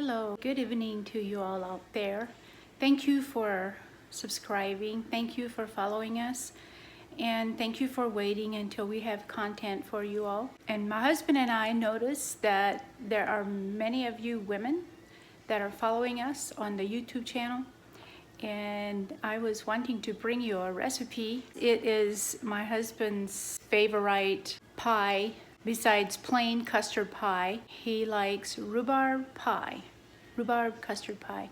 Hello, good evening to you all out there. Thank you for subscribing. Thank you for following us. And thank you for waiting until we have content for you all. And my husband and I noticed that there are many of you women that are following us on the YouTube channel. And I was wanting to bring you a recipe. It is my husband's favorite pie. Besides plain custard pie, he likes rhubarb pie, rhubarb custard pie.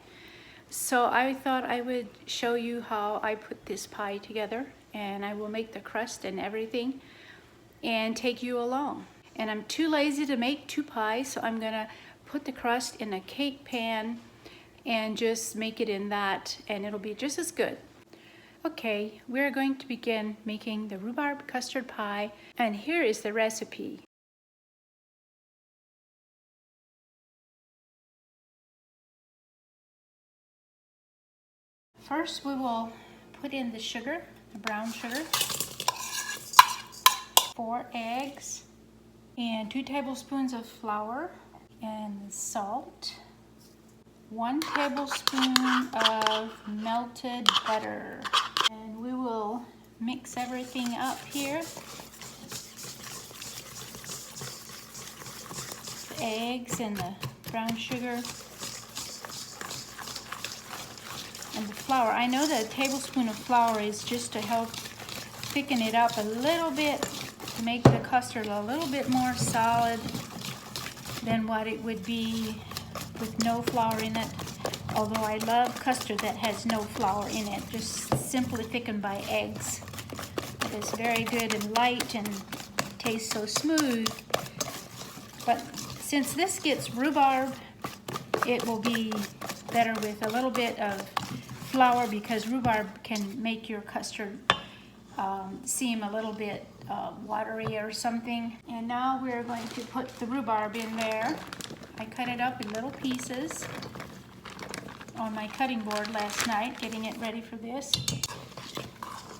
So I thought I would show you how I put this pie together, and I will make the crust and everything and take you along. And I'm too lazy to make two pies, so I'm gonna put the crust in a cake pan and just make it in that, and it'll be just as good. Okay, we're going to begin making the rhubarb custard pie, and here is the recipe. First, we will put in the sugar, the brown sugar, 4 eggs, and 2 tablespoons of flour, and salt, 1 tablespoon of melted butter. And we will mix everything up here. The eggs and the brown sugar and the flour. I know that a tablespoon of flour is just to help thicken it up a little bit, to make the custard a little bit more solid than what it would be with no flour in it. Although I love custard that has no flour in it, just simply thickened by eggs. It is very good and light and tastes so smooth. But since this gets rhubarb, it will be better with a little bit of flour, because rhubarb can make your custard seem a little bit watery or something. And now we're going to put the rhubarb in there. I cut it up in little pieces on my cutting board last night, getting it ready for this.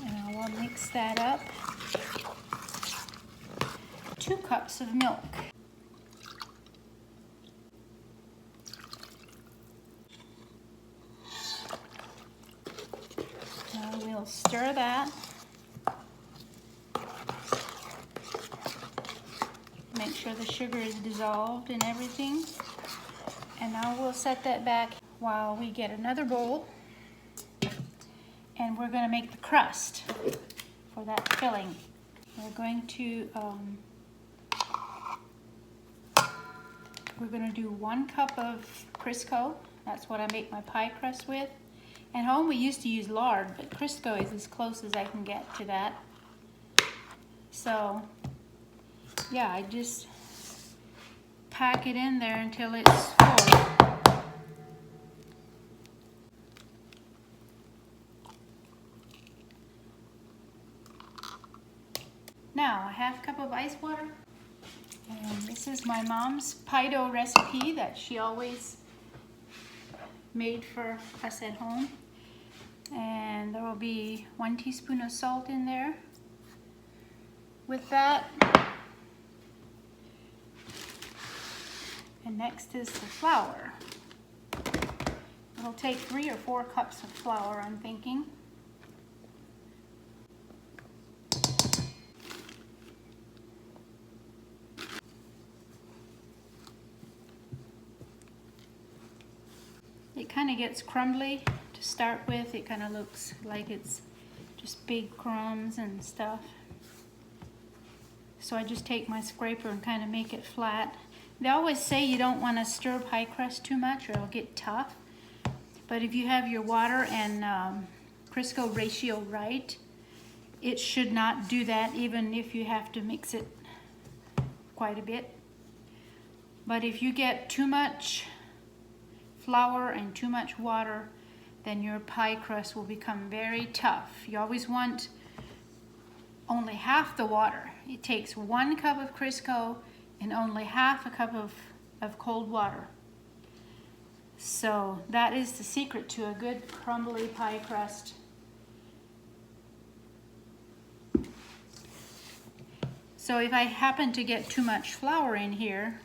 And I will mix that up. 2 cups of milk. Now we'll stir that. Make sure the sugar is dissolved and everything. And now we'll set that back while we get another bowl. And we're going to make the crust for that filling. We're going to do 1 cup of Crisco. That's what I make my pie crust with. At home we used to use lard, but Crisco is as close as I can get to that. So yeah, I just pack it in there until it's full. Now, a 1/2 cup of ice water. And this is my mom's pie dough recipe that she always made for us at home. And there will be 1 teaspoon of salt in there. With that, and next is the flour. It'll take 3 or 4 cups of flour, I'm thinking. It kind of gets crumbly to start with. It kind of looks like it's just big crumbs and stuff. So I just take my scraper and kind of make it flat. They always say you don't want to stir pie crust too much or it'll get tough. But if you have your water and Crisco ratio right, it should not do that, even if you have to mix it quite a bit. But if you get too much flour and too much water, then your pie crust will become very tough. You always want only half the water. It takes 1 cup of Crisco and only 1/2 cup of cold water. So that is the secret to a good crumbly pie crust. So if I happen to get too much flour in here,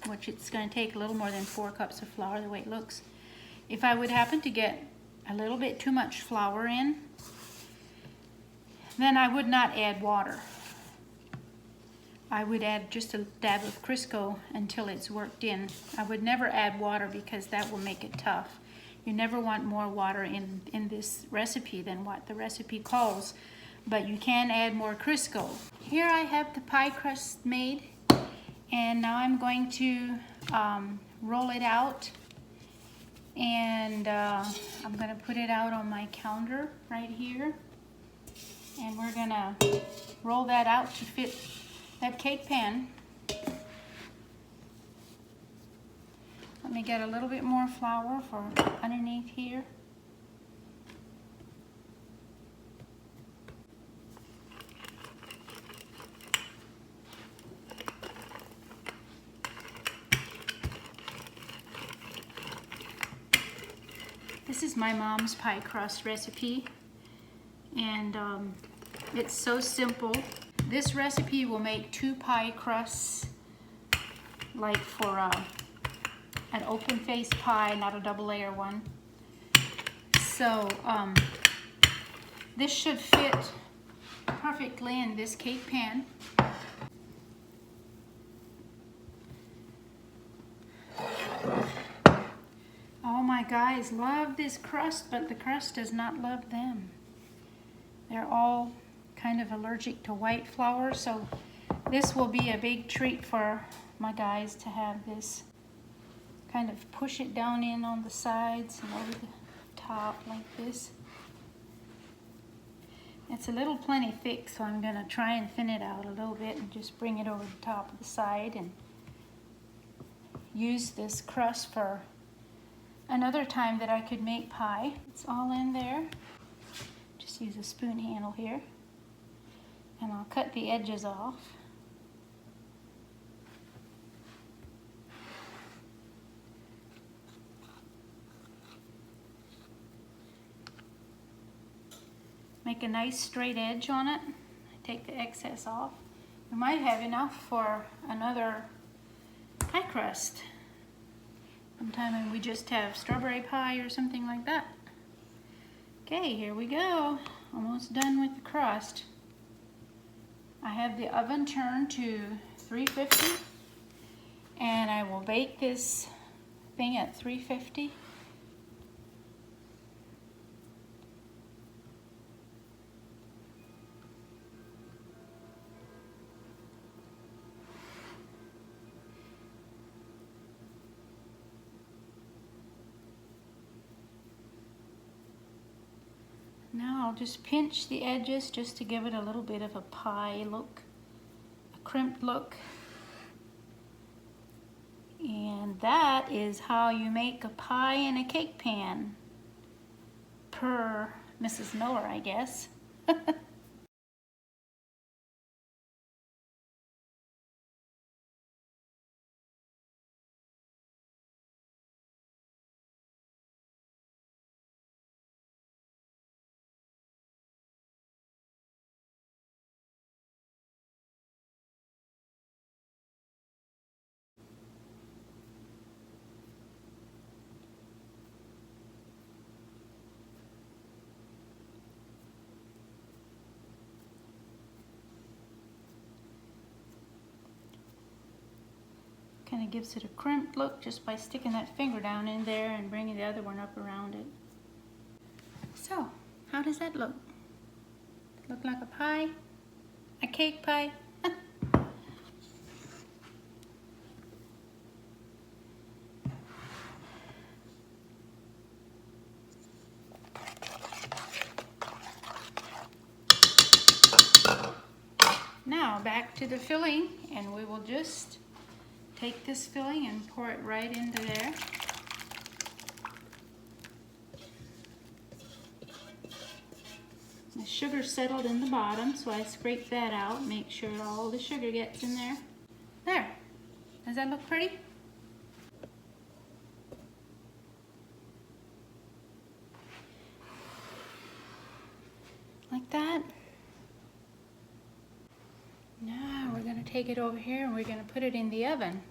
which it's going to take a little more than 4 cups of flour the way it looks. If I would happen to get a little bit too much flour in, then I would not add water. I would add just a dab of Crisco until it's worked in. I would never add water because that will make it tough. You never want more water in this recipe than what the recipe calls, but you can add more Crisco. Here I have the pie crust made, and now I'm going to roll it out, and I'm going to put it out on my counter right here, and we're going to roll that out to fit that cake pan. Let me get a little bit more flour for underneath here. This is my mom's pie crust recipe, and it's so simple. This recipe will make 2 pie crusts, like for an open face pie, not a double layer one. So this should fit perfectly in this cake pan. Oh, my guys love this crust, but the crust does not love them. They're all kind of allergic to white flour, so this will be a big treat for my guys to have this. Kind of push it down in on the sides and over the top like this. It's a little plenty thick, so I'm going to try and thin it out a little bit and just bring it over the top of the side and use this crust for another time that I could make pie. It's all in there. Just use a spoon handle here, and I'll cut the edges off. Make a nice straight edge on it. Take the excess off. You might have enough for another pie crust. Sometime when we just have strawberry pie or something like that. Okay, here we go. Almost done with the crust. I have the oven turned to 350, and I will bake this thing at 350. Now I'll just pinch the edges just to give it a little bit of a pie look, a crimped look. And that is how you make a pie in a cake pan, per Mrs. Miller, I guess. Kind of gives it a crimped look just by sticking that finger down in there and bringing the other one up around it. So, how does that look? Look like a pie? A cake pie? Now back to the filling, and we will just take this filling and pour it right into there. The sugar settled in the bottom, so I scrape that out, make sure all the sugar gets in there. There. Does that look pretty? Like that. Now we're going to take it over here and we're going to put it in the oven.